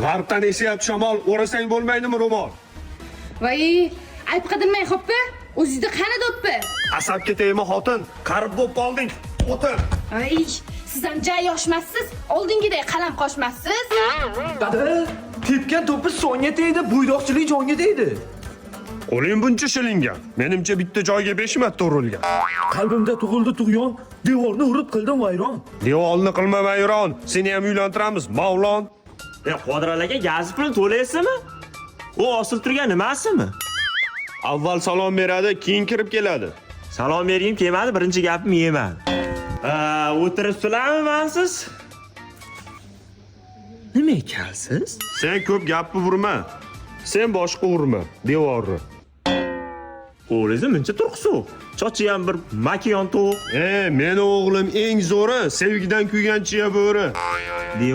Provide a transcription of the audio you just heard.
G'arbdan esyapti shamol, o'rasang bo'lmaydimi ro'mol? Voy, ayb qidirmang xo'pmi? O'zingizda qani do'ppi? Asabga tegma xotin, qarib bo'lib qolding. O'tir. Ay, siz ham jay yoshmassiz, oldingidek qalam qoshmassiz. Dada, tepgan to'pi songa tegdi, buydoqchilik jonga tegdi. Qo'ling buncha shilingan. Menimcha bitta joyga 5 marta urilgan. Qalbimda tug'ildi tug'yon, devorni urib qildim vayron. Devolni qilma vayron. Seni ham uylantiramiz, Mavlon. Qodral aka gaz pulini to'laysizmi? U osilib turgan nimasimi? Avval salom beradi, keyin kirib keladi. Salom bergim kelmadi, birinchi gapim yeyman. O'tirib tulamisiz? Nima ekansiz? Sen ko'p gapni urma. Sen boshqa urma, devorni. O'g'lingiz muncha turqsuv. Chochi ham bir makiyon to'q. Meni o'g'lim eng zo'ri, sevgidan kuygan chiya bo'ri.